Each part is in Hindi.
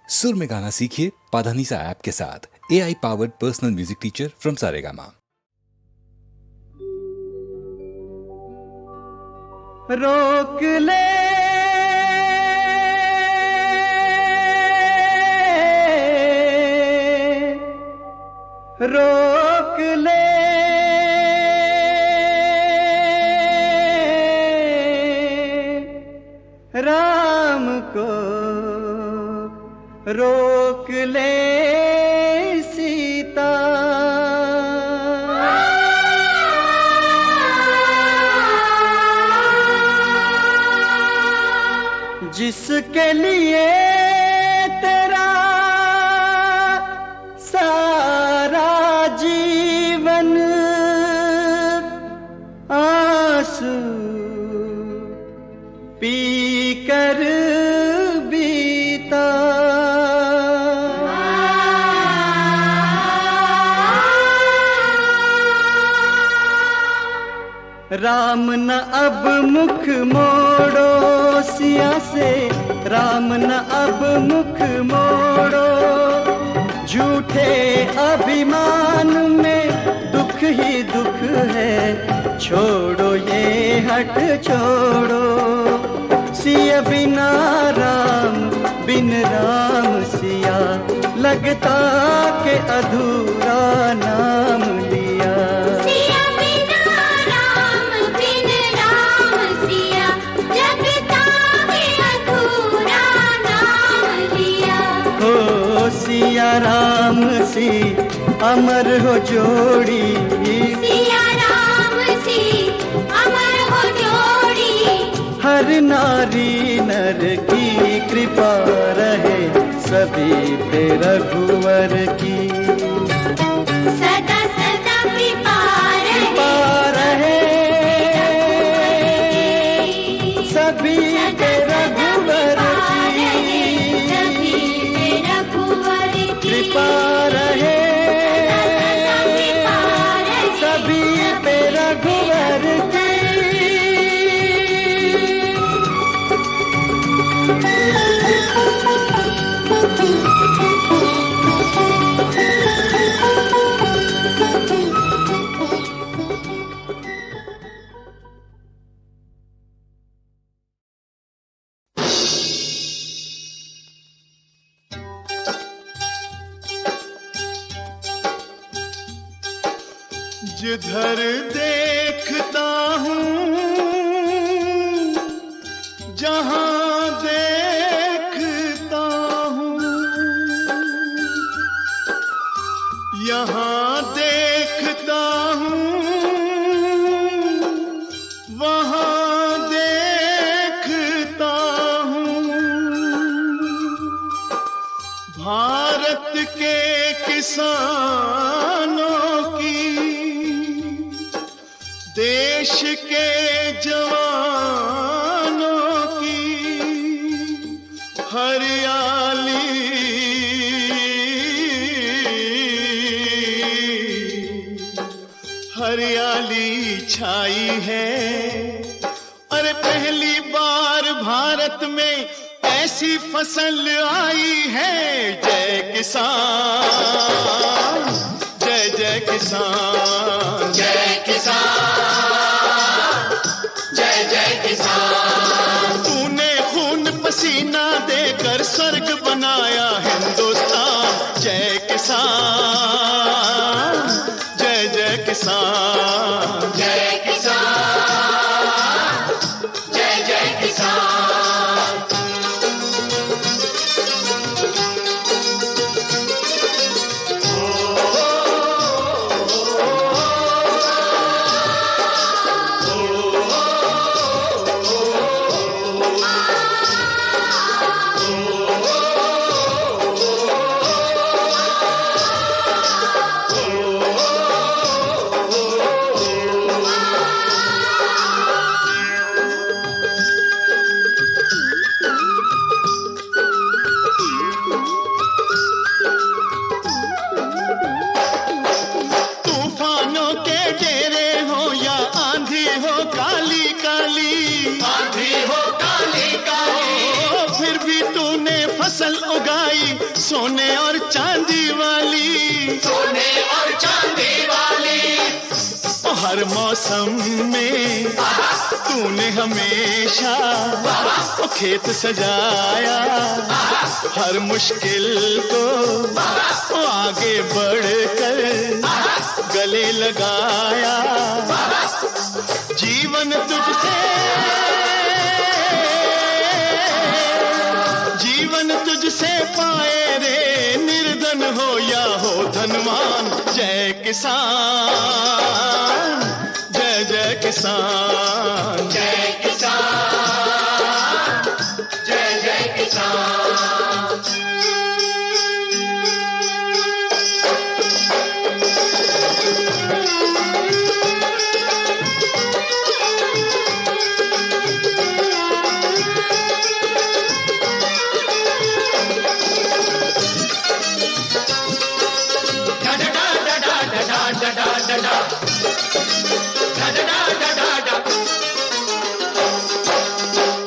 सुर में गाना सीखिए पाधानीसा ऐप के साथ। AI powered personal music teacher from Saregama. रोक ले रोक ले राम को रोक ले सीता। जिसके लिए तेरा सारा जीवन आंसू पी कर बीता। राम न अब मुख मोड़ो सिया से, राम न अब मुख मोड़ो। झूठे अभिमान में दुख ही दुख है, छोड़ो ये हट छोड़ो। सिया बिना राम बिन राम सिया, लगता के अधूरा नाम लिया। सिया राम सी अमर हो जोड़ी, सिया राम सी अमर हो जोड़ी। हर नारी नर की कृपा रहे, सभी पे रघुवर की सदा सदा कृपा रहे, सभी पे रघुवर कृपा रहे, सभी पे रघुवर की। जिधर देखता हूँ, जहाँ देखता हूँ, यहाँ देखता हूँ, वहाँ देखता हूँ। भारत के किसानों की, देश के जवानों की हरियाली, हरियाली छाई है। अरे पहली बार भारत में ऐसी फसल आई है। जय किसान, जय जय किसान, जय किसान, जय जय किसान। तूने खून पसीना देकर स्वर्ग बनाया हिंदुस्तान। जय किसान, जय जय किसान, जय किसान, जय जय किसान। आई सोने और चांदी वाली, सोने और चांदी वाली। ओ हर मौसम में तूने हमेशा ओ खेत सजाया, हर मुश्किल को ओ आगे बढ़कर गले लगाया। जीवन तुझसे पाए रे, निर्धन हो या हो धनवान। जय किसान, जय जय किसान, जय किसान, जय जय किसान।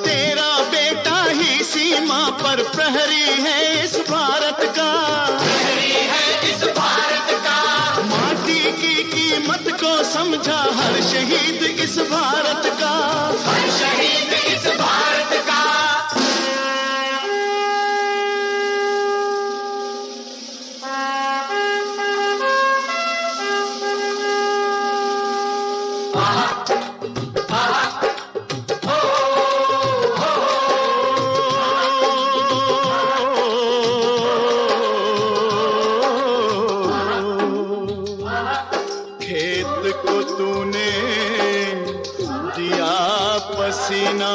तेरा बेटा ही सीमा पर प्रहरी है इस भारत का, प्रहरी है इस भारत का। माटी की कीमत को समझा हर शहीद इस भारत का, हर शहीद इस भारत का। खेत को तूने दिया पसीना,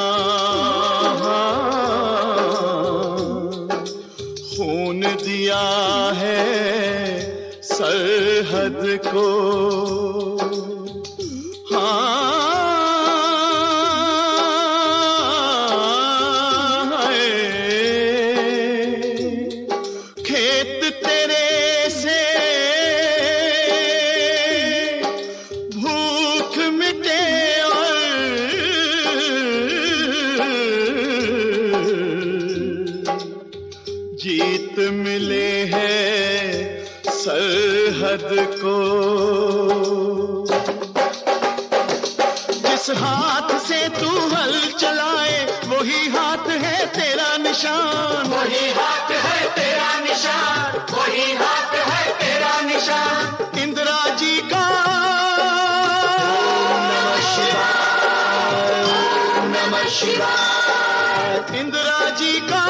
खून दिया है सरहद को। खेत तेरे से भूख मिटे और जीत मिले है सरहद को। जिस हाथ से तू हल चलाए वही हाथ है तेरा निशान, वही हाथ है तेरा निशान, वही हाथ है तेरा निशान। इंदिरा जी का नमः शिवाय, नमः शिवाय। इंदिरा जी का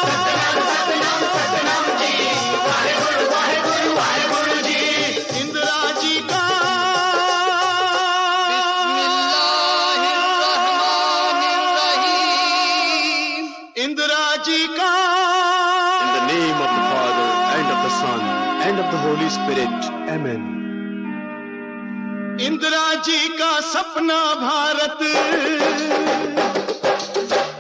सतनाम सतनाम सतनाम जी, वाहेगुरु वाहेगुरु वाहेगुरु जी। इंदिरा जी का इंदिरा जी का In the name of the Father, and of the Son, and of the Holy Spirit. Amen. Indira ji का सपना भारत,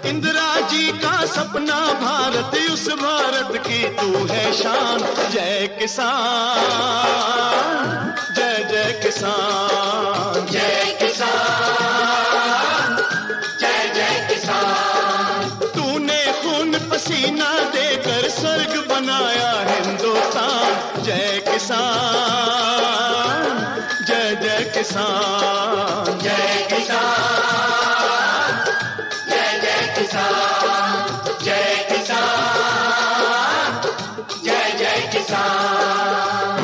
इंदिरा जी का सपना भारत, उस भारत की तू है शान। जय किसान, जय जय किसान, जय किसान, जय जय किसान। तूने खून पसीना देकर स्वर्ग बनाया हिंदुस्तान। जय किसान, जय जय किसान, जय किसान, जय जय किसान, जय किसान, जय जय किसान।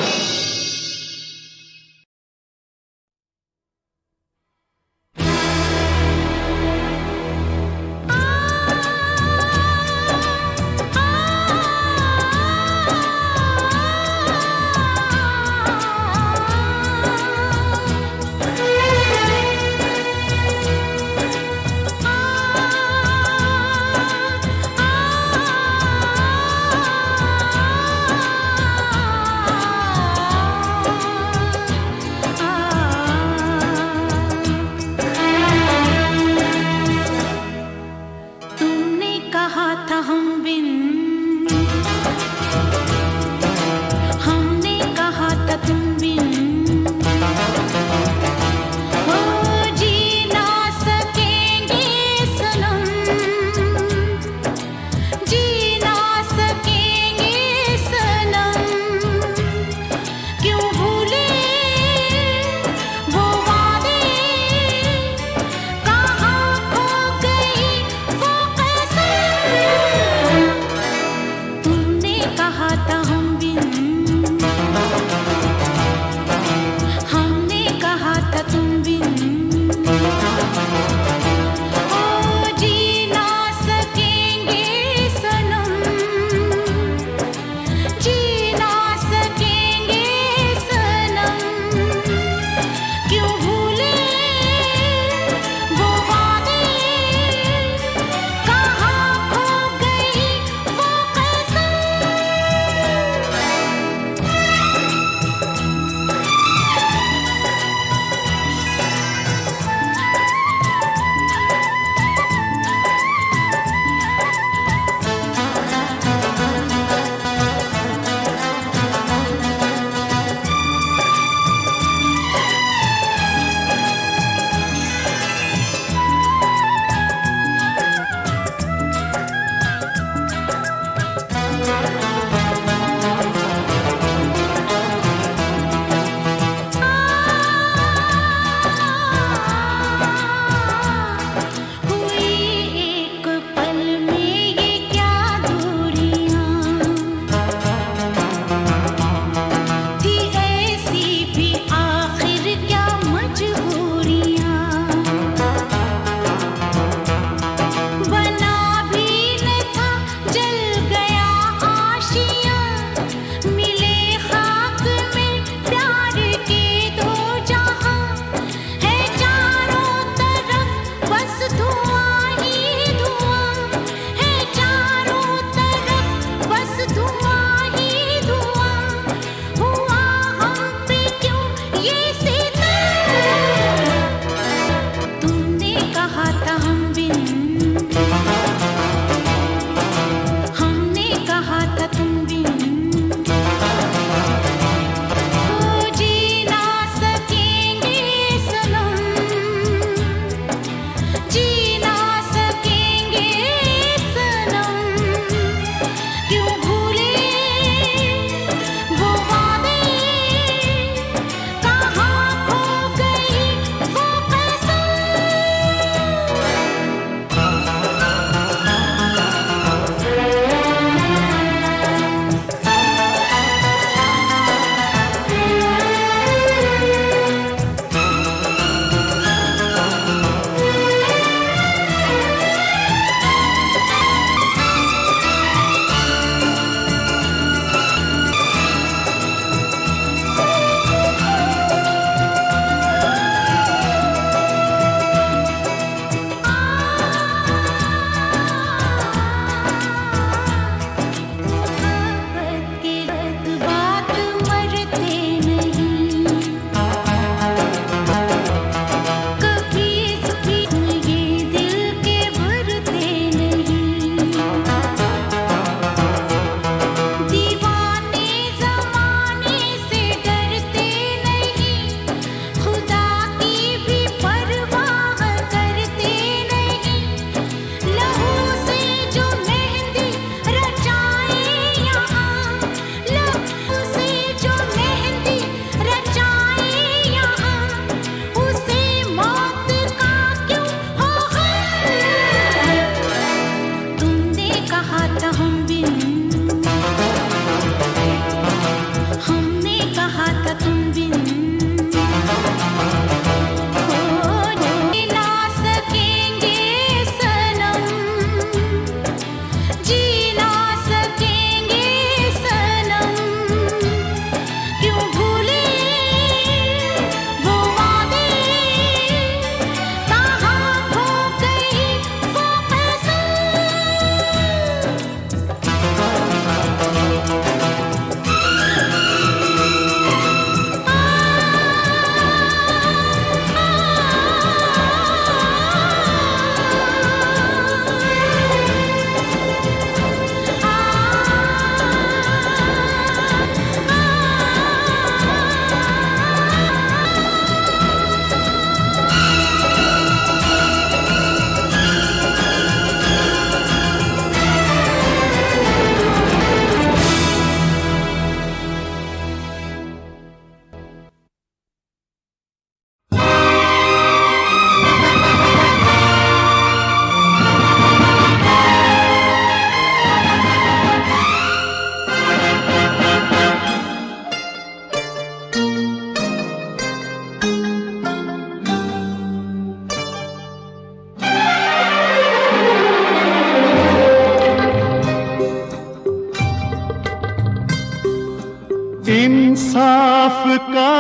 इंसाफ का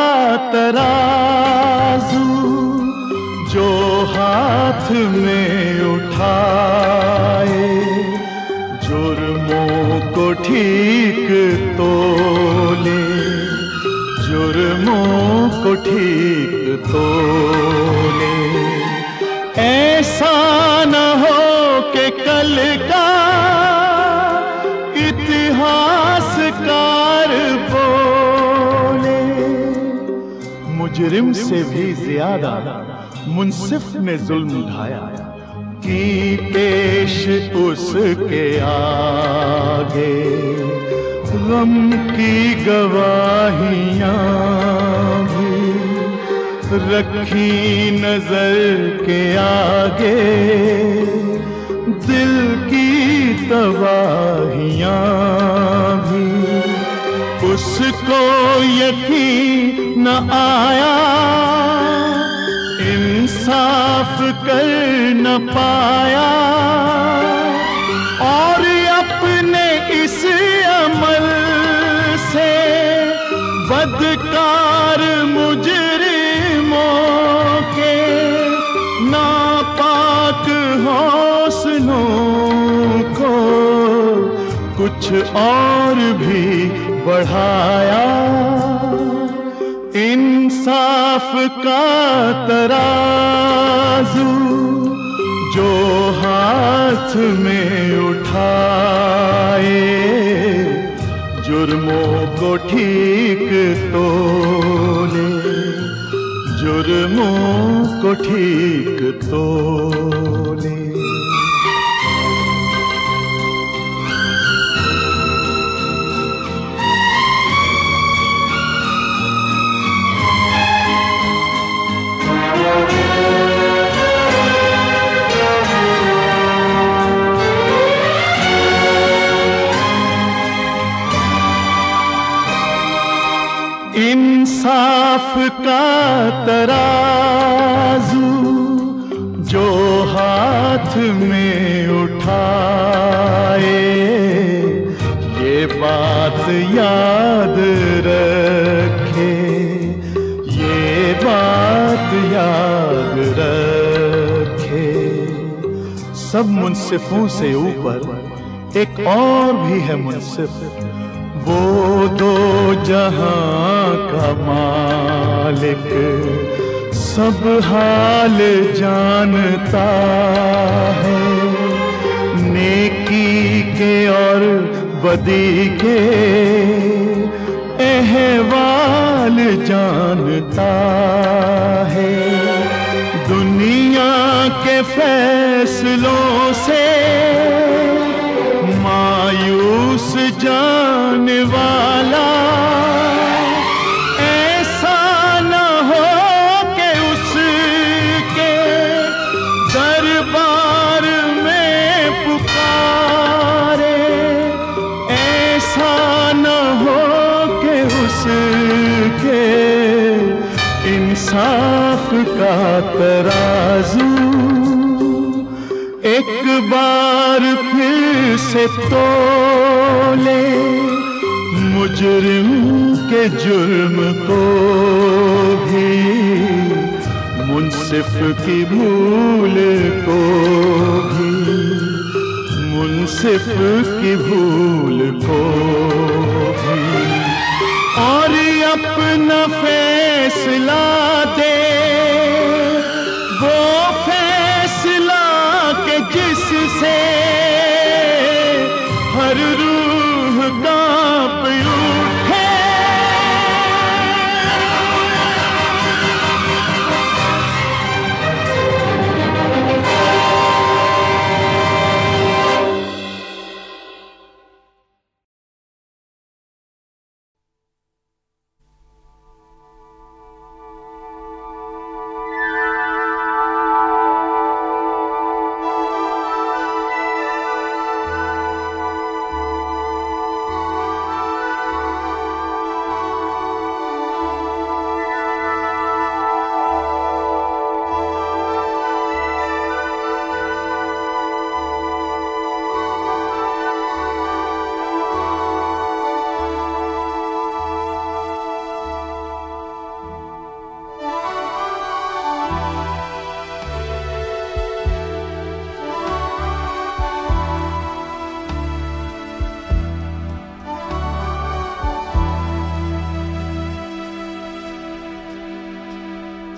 तराजू जो हाथ में उठाए, जुर्मों को ठीक तोले, जुर्मों को ठीक तोले। ऐसा न हो कि कल का इतिहासकार बोले, मुजरिम से भी ज्यादा मुंसिफ ने जुल्म ढाया, की पेश उसके आगे गम की गवाहियां भी रखी नजर के आगे, दिल की तबाहियां भी। उसको यकीन न आया, इंसाफ कर न पाया, और अपने इस अमल से बदकार मुजरिमों के नापाक हौसलों को कुछ और भी बढ़ाया। इंसाफ का तराजू जो हाथ में उठाए, जुर्मों को ठीक तोले, जुर्मों को ठीक तोले। इंसाफ का तराजू जो हाथ में उठाए, ये बात याद रखे, ये बात याद रखे। सब मुंसिफों से ऊपर एक और भी है मुंसिफ, वो दो जहां का मालिक, सब हाल जानता है, नेकी के और बदी के अहवाल जानता है। दुनिया के फैसलों से मायूस जाने वाला, ऐसा न हो कि उसके दरबार में पुकारे, ऐसा न हो कि उसके इंसाफ का तराजू एक बार फिर से तोले, मुजरिम के जुर्म को भी, मुंसिफ की भूल को भी, मुंसिफ की भूल को भी, और अपना फैसला दे, वो फैसला के जिससे हर रूह कांप उठे।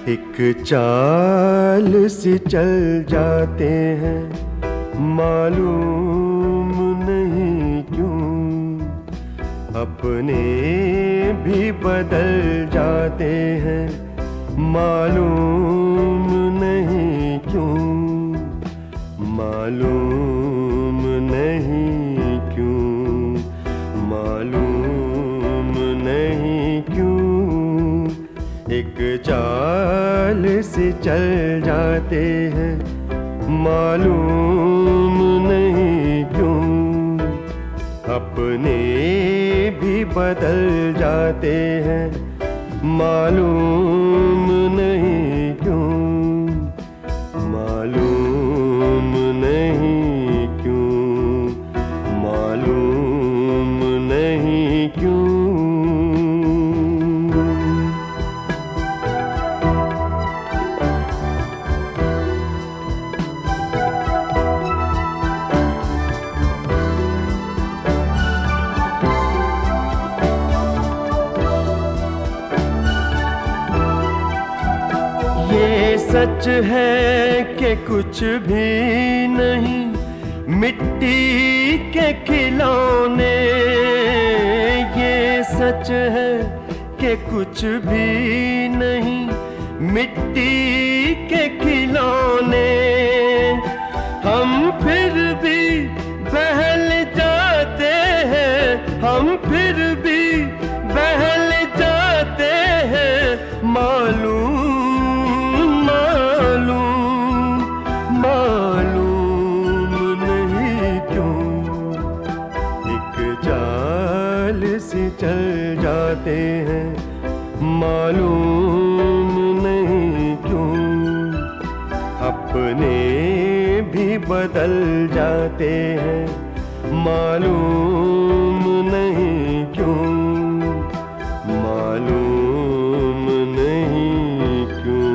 एक चाल से चल जाते हैं, मालूम नहीं क्यों अपने भी बदल जाते हैं, मालूम नहीं क्यों, मालूम नहीं क्यों, मालूम नहीं क्यों। एक चाल से चल जाते हैं, मालूम नहीं क्यों अपने भी बदल जाते हैं, मालूम नहीं क्यों, मालूम नहीं क्यों, मालूम नहीं क्यों। ये सच है कि कुछ भी नहीं मिट्टी के खिलौने, ये सच है कि कुछ भी नहीं मिट्टी के खिलौने। हम फिर भी बहल जाते हैं, हम फिर भी बहल जाते हैं, मालूम से चल जाते हैं, मालूम नहीं क्यों अपने भी बदल जाते हैं, मालूम नहीं क्यों, मालूम नहीं क्यों,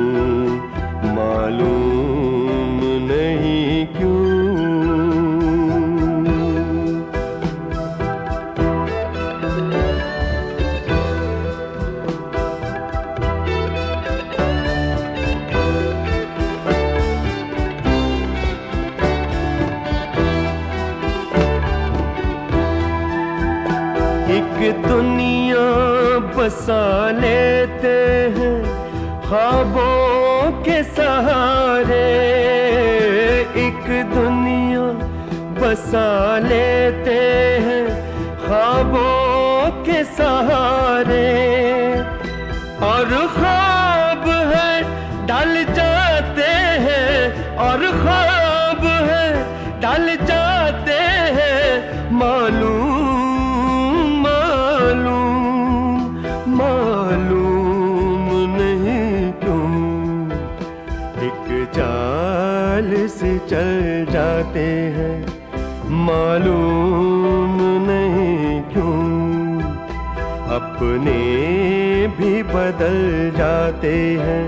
मालूम नहीं क्यों। एक दुनिया बसा लेते हैं ख्वाबों के सहारे, एक दुनिया बसा लेते हैं ख्वाबों के सहारे, और ख्वाब है ढल जाते हैं, और ख्वाब है ढल जाते हैं, मालूम नहीं क्यों एक चाल से चल जाते हैं, मालूम नहीं क्यों अपने भी बदल जाते हैं,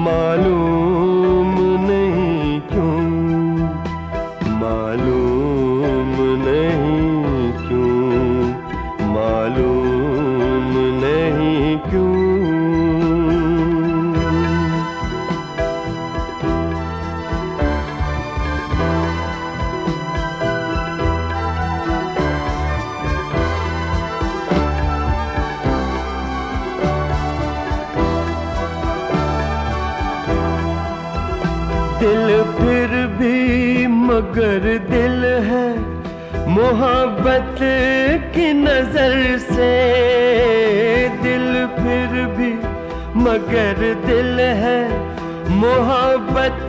मालूम नहीं क्यों, मालूम नहीं क्यों, मालूम नहीं क्यों। दिल फिर भी मगर दिल है मोहब्बत की नजर से, दिल फिर भी मगर दिल है मोहब्बत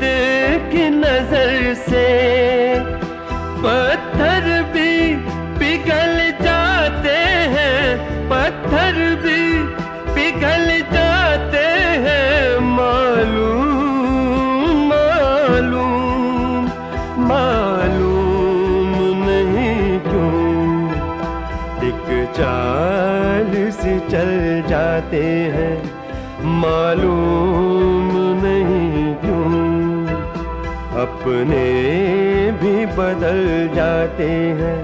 की नजर से, पत्थर भी पिघल जाते हैं, पत्थर भी पिघल जाते हैं, मालूम नहीं क्यों एक चाल से चल जाते हैं, मालूम नहीं क्यों अपने भी बदल जाते हैं,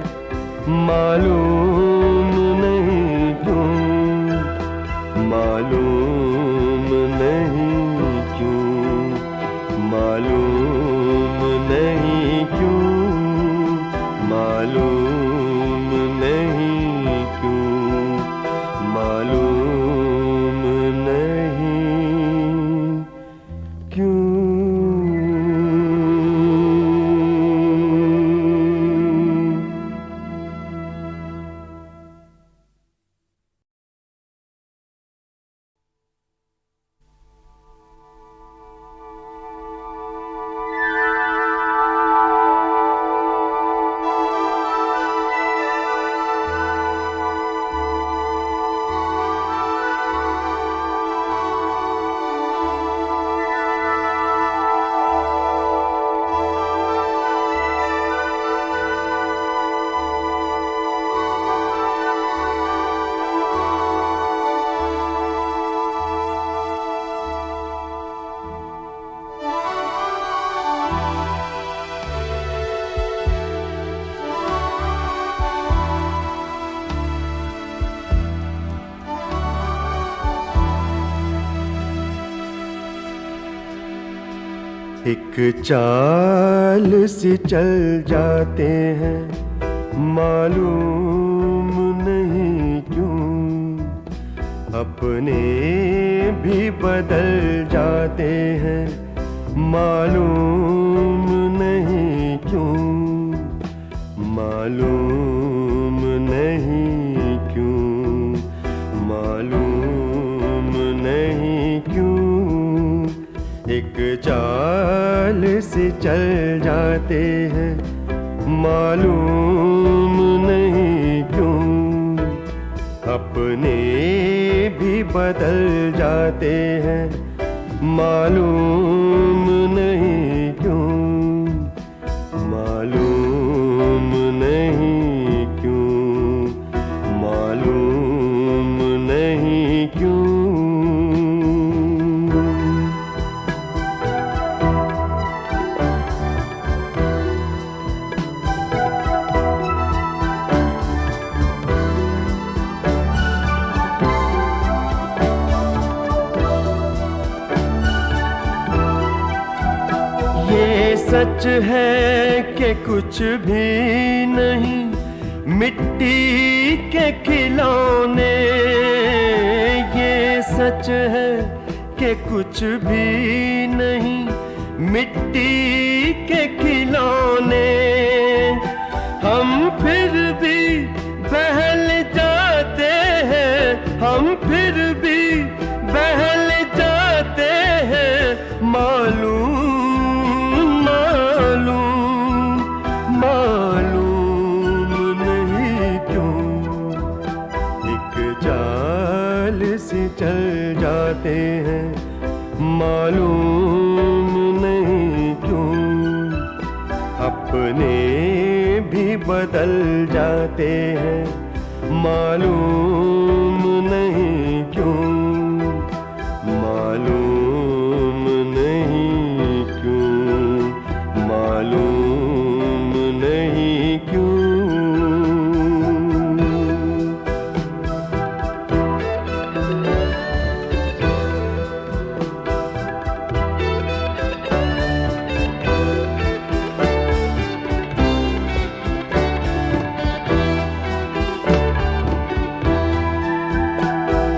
मालूम नहीं क्यों, मालूम नहीं एक चाल से चल जाते हैं, मालूम नहीं क्यों अपने भी बदल जाते हैं, मालूम नहीं क्यों, मालूम नहीं क्यों, मालूम नहीं क्यों। एक चाल से चल जाते हैं, मालूम नहीं क्यों अपने भी बदल जाते हैं, मालूम नहीं क्यों, मालूम नहीं क्यों, मालूम नहीं क्यों। ये सच है कि कुछ भी नहीं मिट्टी के खिलौने, ये सच है कि कुछ भी नहीं मिट्टी के खिलौने। हम फिर भी बहल जाते हैं, हम फिर भी बहल जाते हैं, मालूम से चल जाते हैं, मालूम नहीं क्यों अपने भी बदल जाते हैं, मालूम नहीं क्यों, मालूम नहीं क्यों, मालूम नहीं क्यों।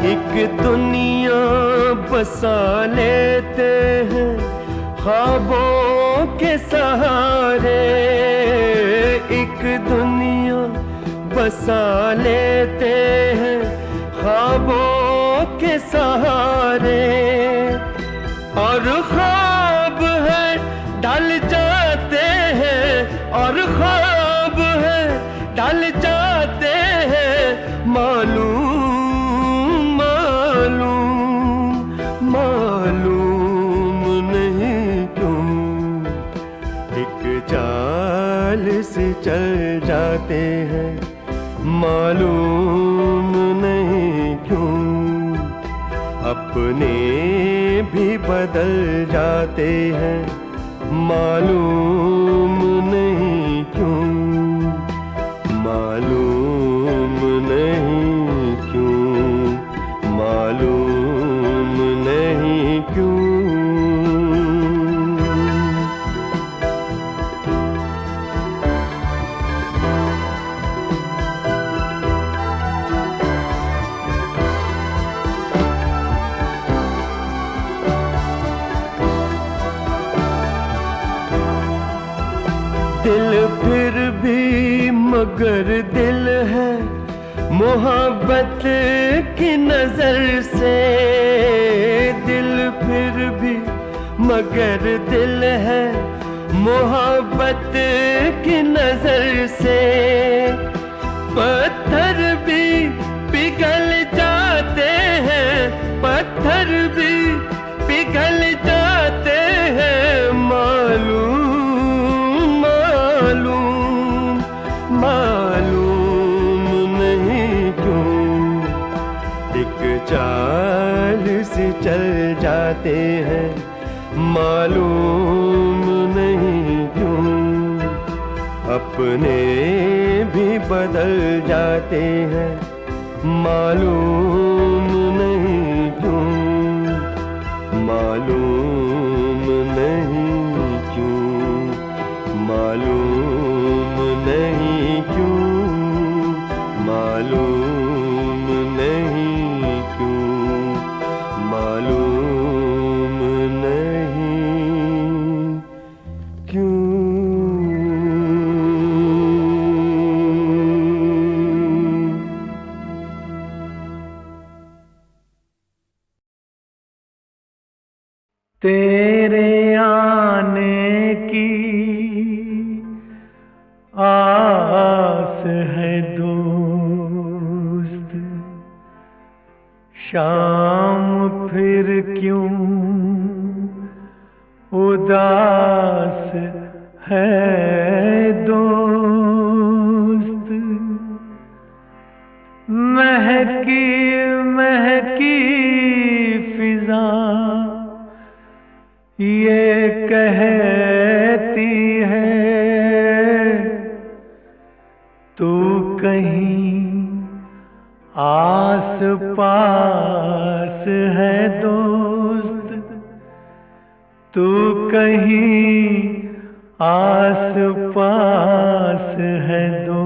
एक दुनिया बसा लेते हैं ख्वाबों के सहारे, एक दुनिया बसा लेते हैं ख्वाबों के सहारे, और ख्वाब है ढल जाते हैं, और ख्वाब है ढल जाते हैं, मालूम चाल से चल जाते हैं, मालूम नहीं क्यों अपने भी बदल जाते हैं, मालूम नहीं क्यों, मालूम नहीं क्यों, मालूम नहीं क्यों। दिल फिर भी मगर दिल है मोहब्बत की नजर से, दिल फिर भी मगर दिल है मोहब्बत की नजर से, पत्थर भी पिघल जाते हैं, पत्थर भी पिघल जाते हैं, मालूम नहीं क्यों एक चाल से चल जाते हैं, मालूम नहीं क्यों अपने भी बदल जाते हैं, मालूम नहीं क्यों, मालूम नहीं मालूम नहीं क्यों, मालूम नहीं क्यों। तेरे आने की आस है दोस्त, शाम फिर क्यों उदास है दोस्त। महकी महकी फिजा ये कहती है तू कहीं आस पास है दोस्त, तू कहीं आस पास है दोस्त।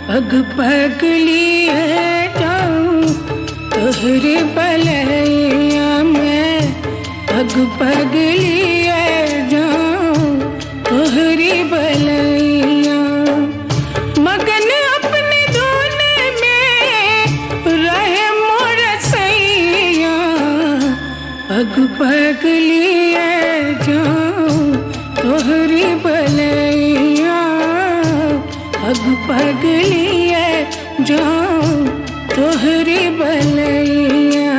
पग पगली है जाऊं तोहरे बलैया में, पग पगली है जाऊं तोहरी बलैया। मगन अपने धुन में रहे मोर सैया, पग पगली है जाऊं तोहरी बलैया, पग पगली है जाऊं तोहरी बलैया।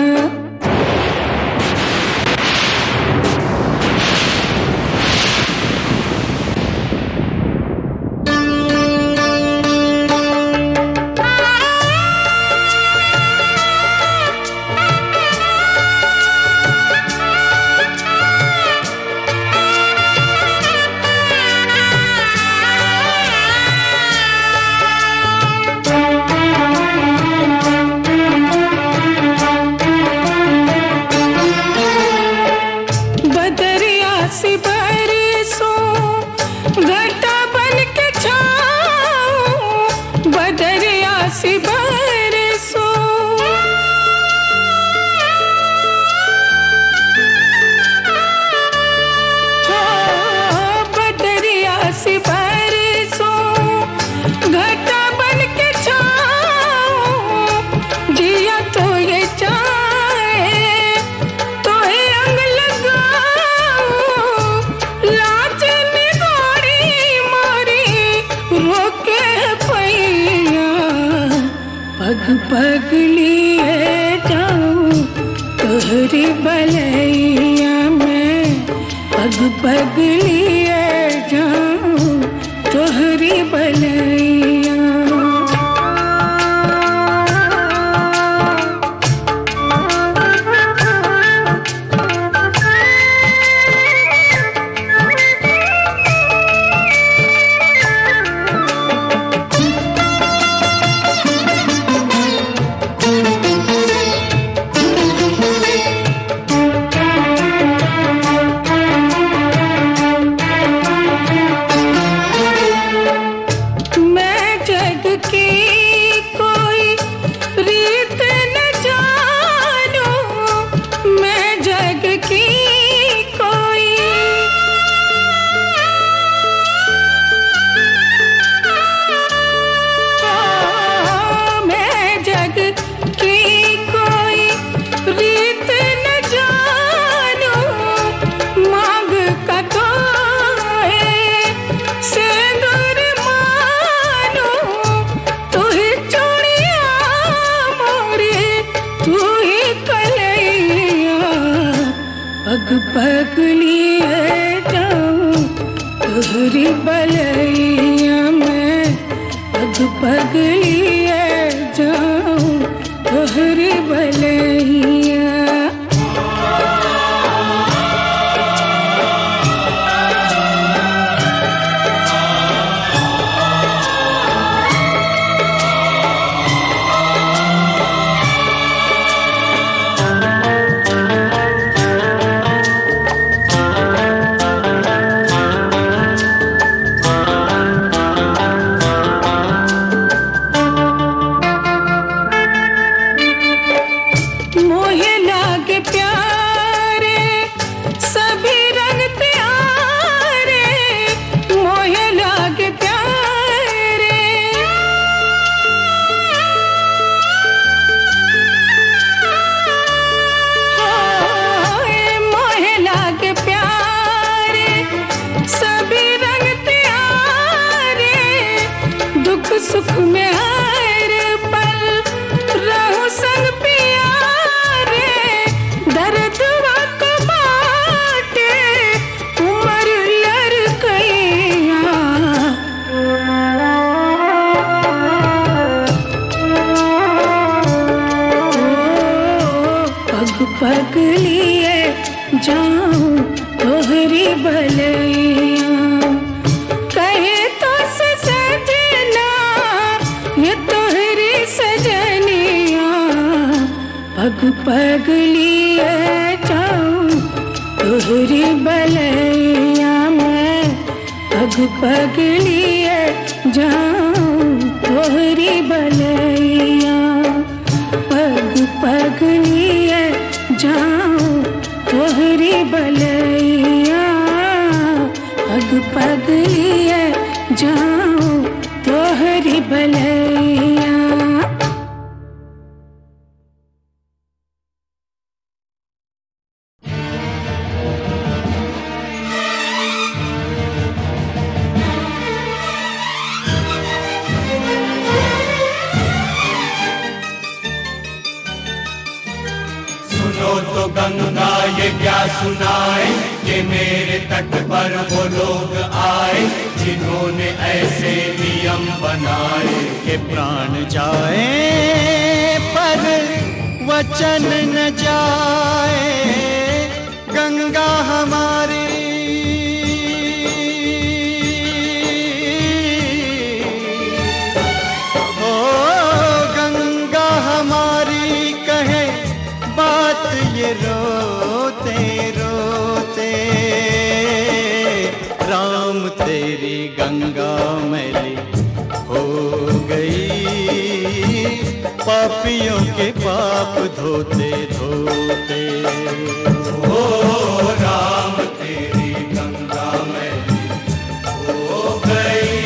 पगली है जाऊं तोहरी बलैया में, पग पगली है जाऊं तोहरी बलैया। तोहरी बलैया में पग पग लिए जाऊं तोहरी बलैया। मोहे लागे प्यारे सभी रंग प्यारे, मोहे लागे प्यारे। मोहे लागे प्यारे सभी रंग प्यारे, दुख सुख में हर पल रहूं संग प्यारे। दर्द वक्त बाटे उमर लड़कैया, पग पग लिए जाऊं तोहरी बलैया। कहे तो सजना ये तोहरी सजनिया, पग पग लिए जाऊं तोहरी बलैया में, पग पग लिए जाऊं तोहरी बलैया। पग पग लिए जाऊं तोहरी बलैया, पग पग लिए जाऊं तोहरी बलैया। सुनो तो गंगा ये क्या सुनाए, कि मेरे तट पर वो लोग आए जिन्होंने ऐसे नियम बनाए कि प्राण जाए पर वचन न जाए। गंगा हमारी ओ गंगा हमारी कहे बात ये रोते रोते। राम तेरी गंगा मैली हो गई, पापियों के पाप धोते धोते। ओ राम तेरी गंगा मैली हो गई,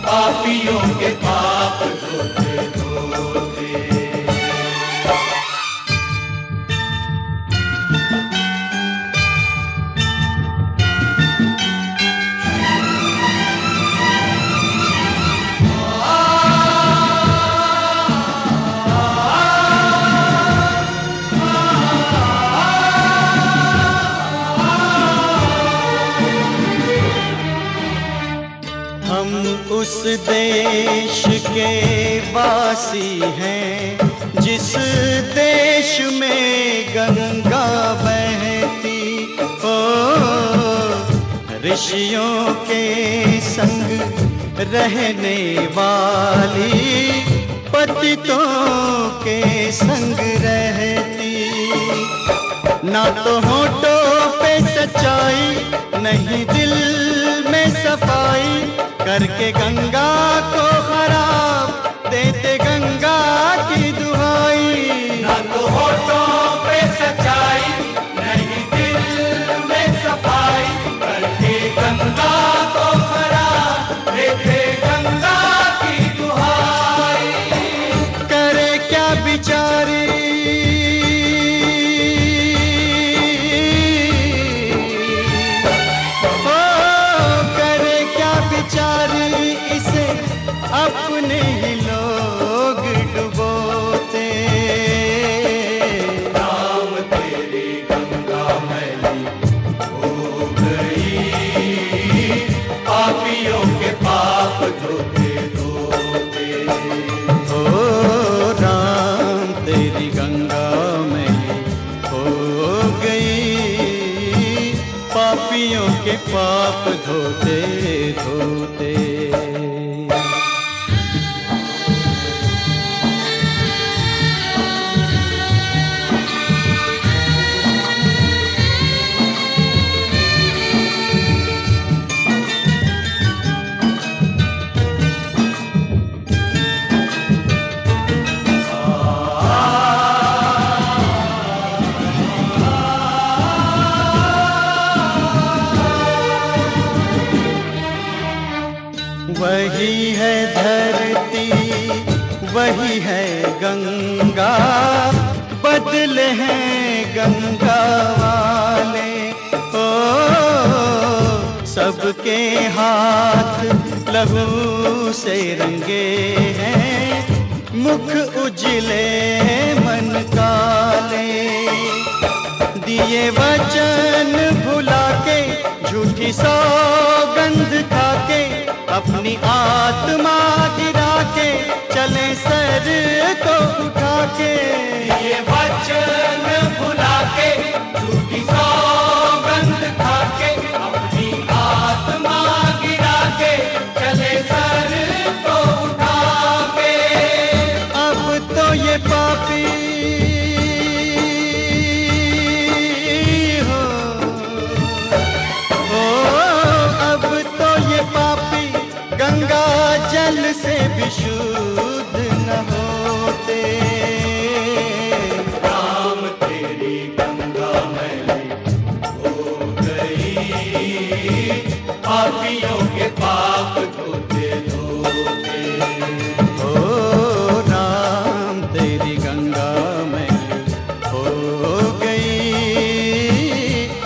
पापियों के पाप धोते धोते। हम उस देश के वासी हैं जिस देश में गंगा बहती हो। ऋषियों के संग रहने वाली, पतितों के संग रहती। ना तो होठों पे सच्चाई, नहीं दिल में सफाई, करके गंगा को खराब देते गंगा की दुहाई। ना तो होठों पे सच्चाई, नहीं दिल में सफाई, करके गंगा को खराब देते गंगा की दुहाई। करे क्या बिचारी ओ करे क्या बिचारी, इसे पापियों के पाप धोते धोते। वही है धरती, वही है गंगा, बदले हैं गंगा वाले। ओ सबके हाथ लहू से रंगे हैं, मुख उजले मन काले। दिए वचन भुला के, झूठी सौगंध खा के, अपनी आत्मा गिरा के, चले सर को उठा के। ये वचन भुला के, झूठी सौगंध खा के, अपनी आत्मा गिरा के, चले सर को उठा के। अब तो ये पापी गंगा जल से भी शुद्ध न होते। राम तेरी गंगा मैली हो गई, पापियों के पाप धोते धोते। ओ राम तेरी गंगा मैली हो गई,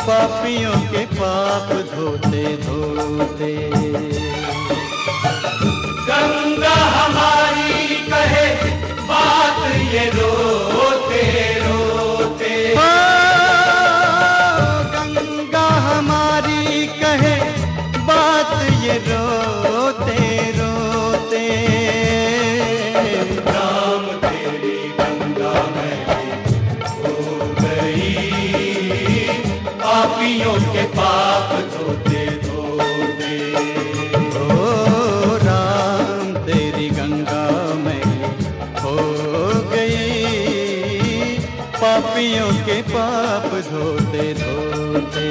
पापियों के पाप धोते धोते। गंगा हमारी कहे बात ये रोते रोते। ओ गंगा हमारी कहे बात ये रोते रोते। राम तेरी गंगा मैली हो गई, पापियों के पाप धोते धोते। पापियों के पाप धोते धोते।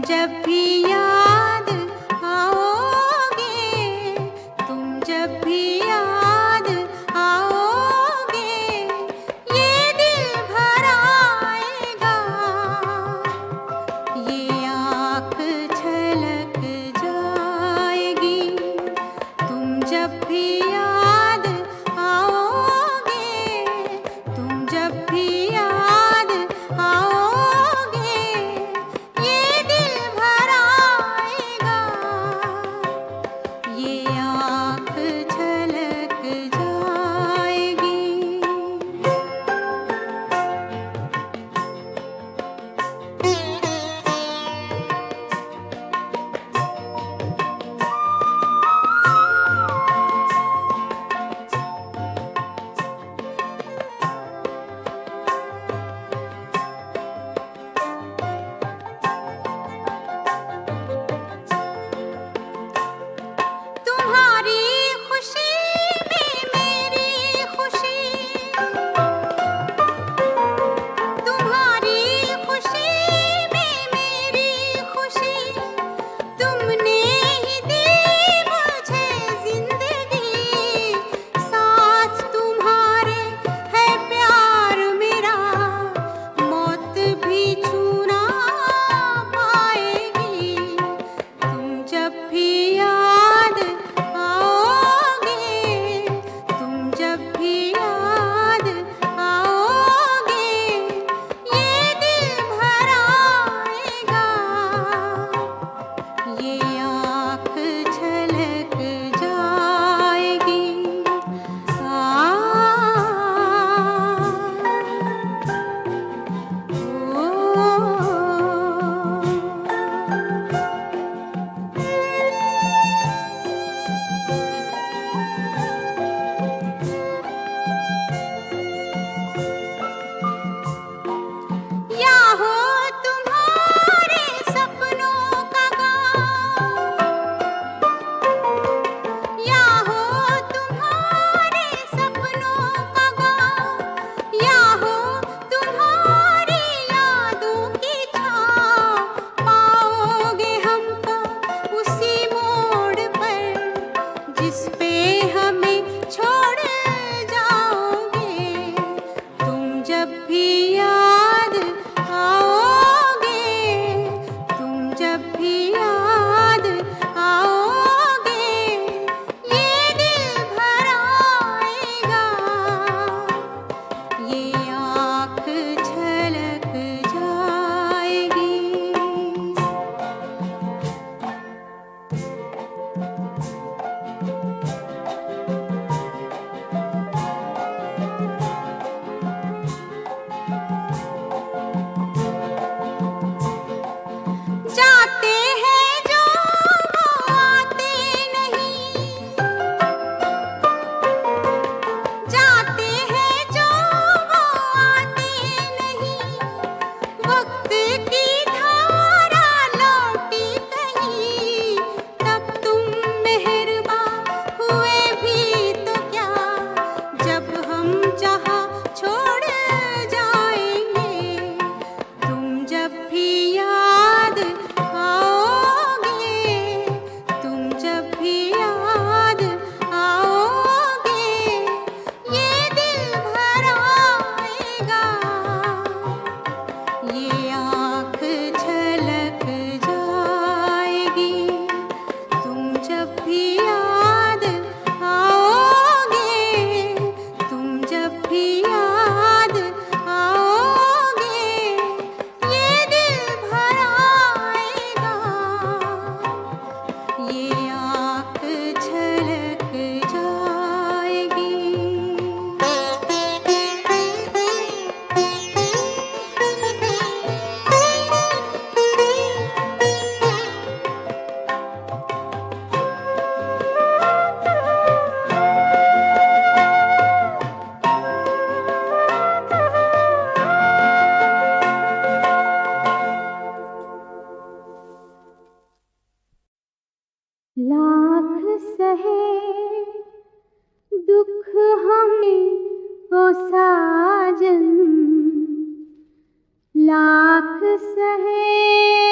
जब भी याद आओगे, तुम जब भी याद आओगे, ये दिल भर आएगा, ये आँख छलक जाएगी। तुम जब भी याद आओगे, तुम जब भी याद आओगे, ये दिल भर जब भी याद आओगे ये दिल भर आएगा, ये आँख छलक जाएगी। जाते हैं जो वो आते नहीं, जाते हैं जो वो आते नहीं, वक्त की धारा लौटी कहीं, तब तुम मेहरबान हुए भी तो क्या, जब हम जहाँ छोड़ जाएंगे, तुम जब भी याद आओगे, तुम जब भी याद आओगे ये दिल भर आएगा, ये आँख छलक जाएगी। तुम जब भी याद आओगे, तुम जब भी याद आओगे ये दिल भर आएगा, ये आँख छलक जाएगी। लाख सहे दुख हमें ओ साजन, लाख सहे